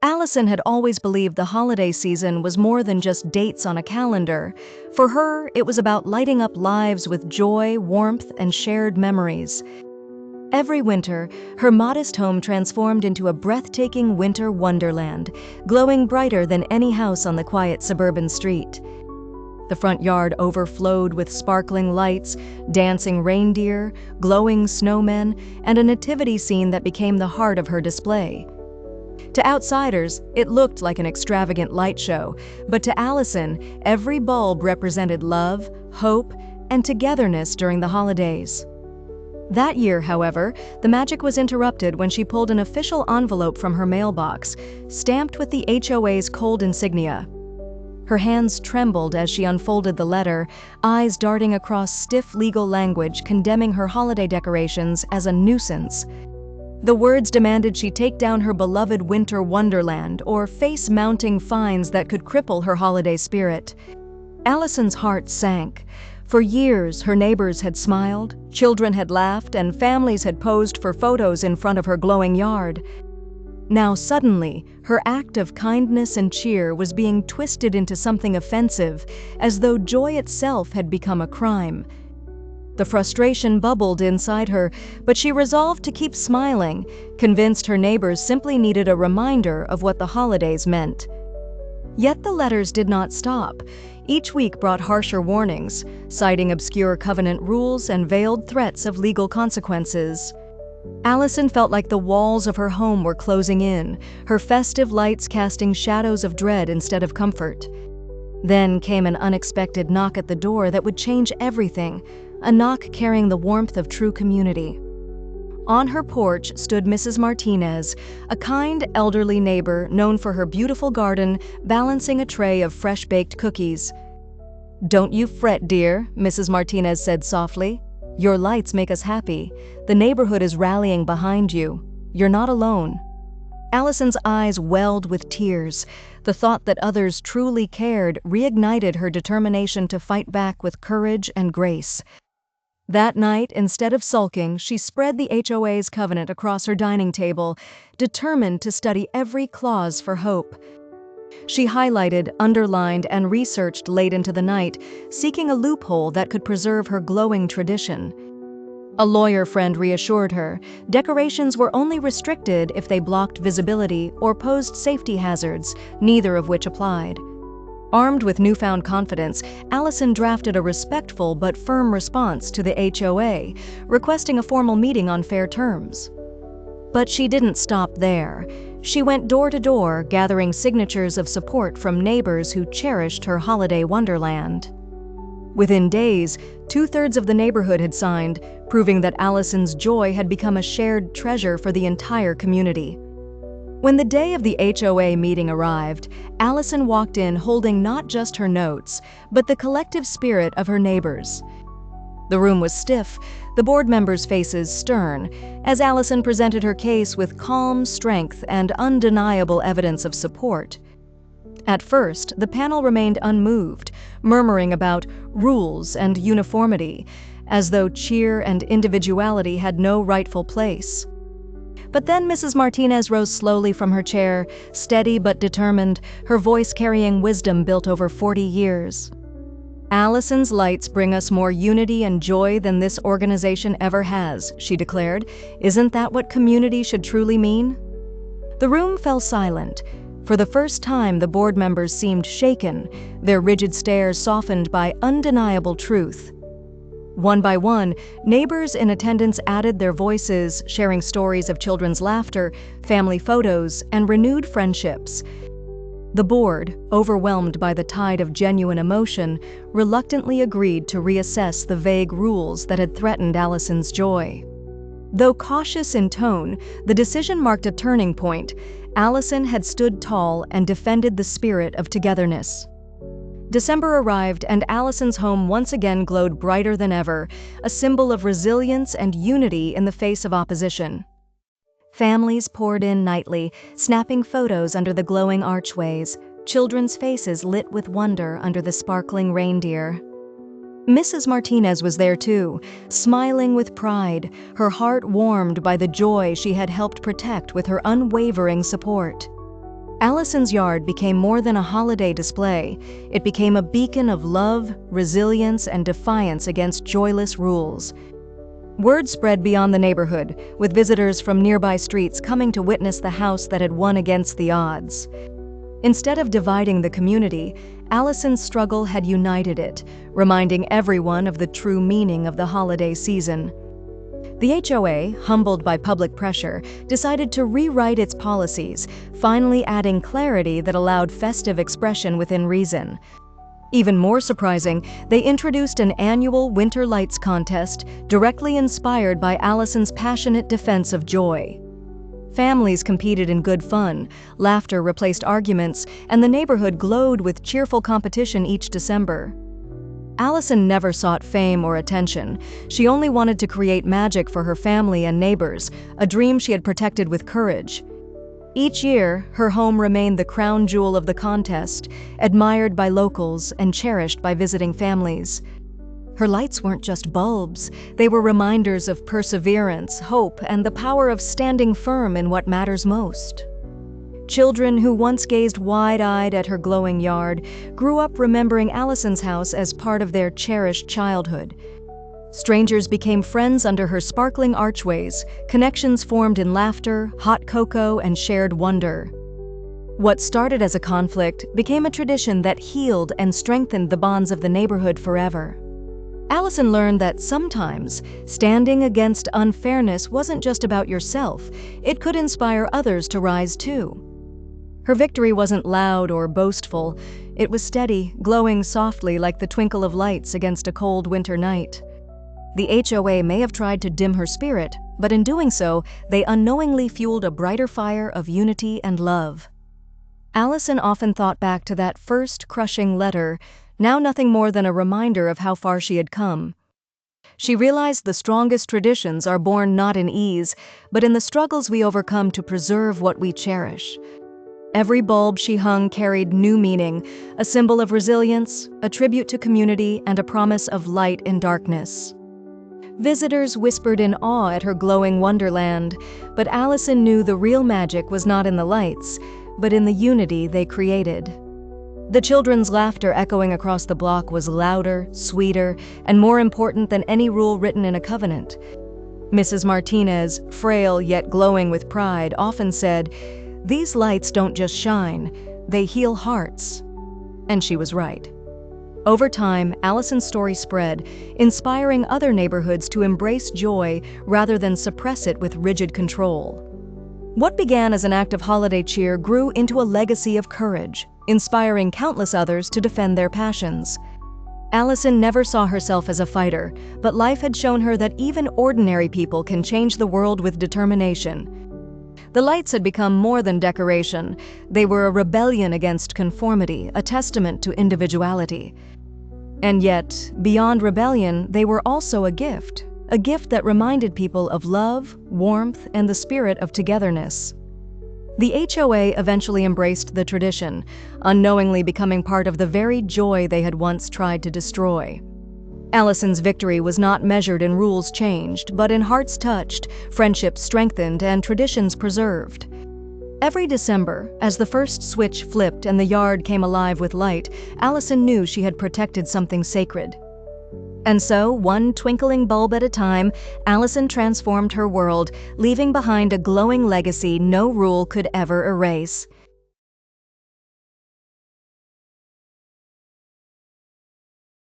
Allison had always believed the holiday season was more than just dates on a calendar. For her, it was about lighting up lives with joy, warmth, and shared memories. Every winter, her modest home transformed into a breathtaking winter wonderland, glowing brighter than any house on the quiet suburban street. The front yard overflowed with sparkling lights, dancing reindeer, glowing snowmen, and a nativity scene that became the heart of her display. To outsiders, it looked like an extravagant light show, but to Allison, every bulb represented love, hope, and togetherness during the holidays. That year, however, the magic was interrupted when she pulled an official envelope from her mailbox, stamped with the HOA's cold insignia. Her hands trembled as she unfolded the letter, eyes darting across stiff legal language condemning her holiday decorations as a nuisance. The words demanded she take down her beloved winter wonderland or face mounting fines that could cripple her holiday spirit. Allison's heart sank. For years, her neighbors had smiled, children had laughed, and families had posed for photos in front of her glowing yard. Now suddenly, her act of kindness and cheer was being twisted into something offensive, as though joy itself had become a crime. The frustration bubbled inside her, but she resolved to keep smiling, convinced her neighbors simply needed a reminder of what the holidays meant. Yet the letters did not stop. Each week brought harsher warnings, citing obscure covenant rules and veiled threats of legal consequences. Allison felt like the walls of her home were closing in, her festive lights casting shadows of dread instead of comfort. Then came an unexpected knock at the door that would change everything, a knock carrying the warmth of true community. On her porch stood Mrs. Martinez, a kind, elderly neighbor known for her beautiful garden, balancing a tray of fresh-baked cookies. "Don't you fret, dear," Mrs. Martinez said softly. "Your lights make us happy. The neighborhood is rallying behind you. You're not alone." Allison's eyes welled with tears. The thought that others truly cared reignited her determination to fight back with courage and grace. That night, instead of sulking, she spread the HOA's covenant across her dining table, determined to study every clause for hope. She highlighted, underlined, and researched late into the night, seeking a loophole that could preserve her glowing tradition. A lawyer friend reassured her, decorations were only restricted if they blocked visibility or posed safety hazards, neither of which applied. Armed with newfound confidence, Allison drafted a respectful but firm response to the HOA, requesting a formal meeting on fair terms. But she didn't stop there. She went door to door, gathering signatures of support from neighbors who cherished her holiday wonderland. Within days, 2/3 of the neighborhood had signed, proving that Allison's joy had become a shared treasure for the entire community. When the day of the HOA meeting arrived, Allison walked in holding not just her notes, but the collective spirit of her neighbors. The room was stiff, the board members' faces stern, as Allison presented her case with calm strength and undeniable evidence of support. At first, the panel remained unmoved, murmuring about rules and uniformity, as though cheer and individuality had no rightful place. But then Mrs. Martinez rose slowly from her chair, steady but determined, her voice carrying wisdom built over 40 years. "Allison's lights bring us more unity and joy than this organization ever has," she declared. "Isn't that what community should truly mean?" The room fell silent. For the first time, the board members seemed shaken, their rigid stares softened by undeniable truth. One by one, neighbors in attendance added their voices, sharing stories of children's laughter, family photos, and renewed friendships. The board, overwhelmed by the tide of genuine emotion, reluctantly agreed to reassess the vague rules that had threatened Allison's joy. Though cautious in tone, the decision marked a turning point. Allison had stood tall and defended the spirit of togetherness. December arrived, and Allison's home once again glowed brighter than ever, a symbol of resilience and unity in the face of opposition. Families poured in nightly, snapping photos under the glowing archways, children's faces lit with wonder under the sparkling reindeer. Mrs. Martinez was there too, smiling with pride, her heart warmed by the joy she had helped protect with her unwavering support. Allison's yard became more than a holiday display. It became a beacon of love, resilience, and defiance against joyless rules. Word spread beyond the neighborhood, with visitors from nearby streets coming to witness the house that had won against the odds. Instead of dividing the community, Allison's struggle had united it, reminding everyone of the true meaning of the holiday season. The HOA, humbled by public pressure, decided to rewrite its policies, finally adding clarity that allowed festive expression within reason. Even more surprising, they introduced an annual Winter Lights contest directly inspired by Allison's passionate defense of joy. Families competed in good fun, laughter replaced arguments, and the neighborhood glowed with cheerful competition each December. Allison never sought fame or attention. She only wanted to create magic for her family and neighbors, a dream she had protected with courage. Each year, her home remained the crown jewel of the contest, admired by locals and cherished by visiting families. Her lights weren't just bulbs, they were reminders of perseverance, hope, and the power of standing firm in what matters most. Children who once gazed wide-eyed at her glowing yard grew up remembering Allison's house as part of their cherished childhood. Strangers became friends under her sparkling archways, connections formed in laughter, hot cocoa, and shared wonder. What started as a conflict became a tradition that healed and strengthened the bonds of the neighborhood forever. Allison learned that sometimes standing against unfairness wasn't just about yourself, it could inspire others to rise too. Her victory wasn't loud or boastful, it was steady, glowing softly like the twinkle of lights against a cold winter night. The HOA may have tried to dim her spirit, but in doing so, they unknowingly fueled a brighter fire of unity and love. Allison often thought back to that first crushing letter, now nothing more than a reminder of how far she had come. She realized the strongest traditions are born not in ease, but in the struggles we overcome to preserve what we cherish. Every bulb she hung carried new meaning, a symbol of resilience, a tribute to community, and a promise of light in darkness. Visitors whispered in awe at her glowing wonderland, but Allison knew the real magic was not in the lights, but in the unity they created. The children's laughter echoing across the block was louder, sweeter, and more important than any rule written in a covenant. Mrs. Martinez, frail yet glowing with pride, often said, "These lights don't just shine, they heal hearts." And she was right. Over time, Allison's story spread, inspiring other neighborhoods to embrace joy rather than suppress it with rigid control. What began as an act of holiday cheer grew into a legacy of courage, inspiring countless others to defend their passions. Allison never saw herself as a fighter, but life had shown her that even ordinary people can change the world with determination. The lights had become more than decoration. They were a rebellion against conformity, a testament to individuality. And yet, beyond rebellion, they were also a gift that reminded people of love, warmth, and the spirit of togetherness. The HOA eventually embraced the tradition, unknowingly becoming part of the very joy they had once tried to destroy. Allison's victory was not measured in rules changed, but in hearts touched, friendships strengthened, and traditions preserved. Every December, as the first switch flipped and the yard came alive with light, Allison knew she had protected something sacred. And so, one twinkling bulb at a time, Allison transformed her world, leaving behind a glowing legacy no rule could ever erase.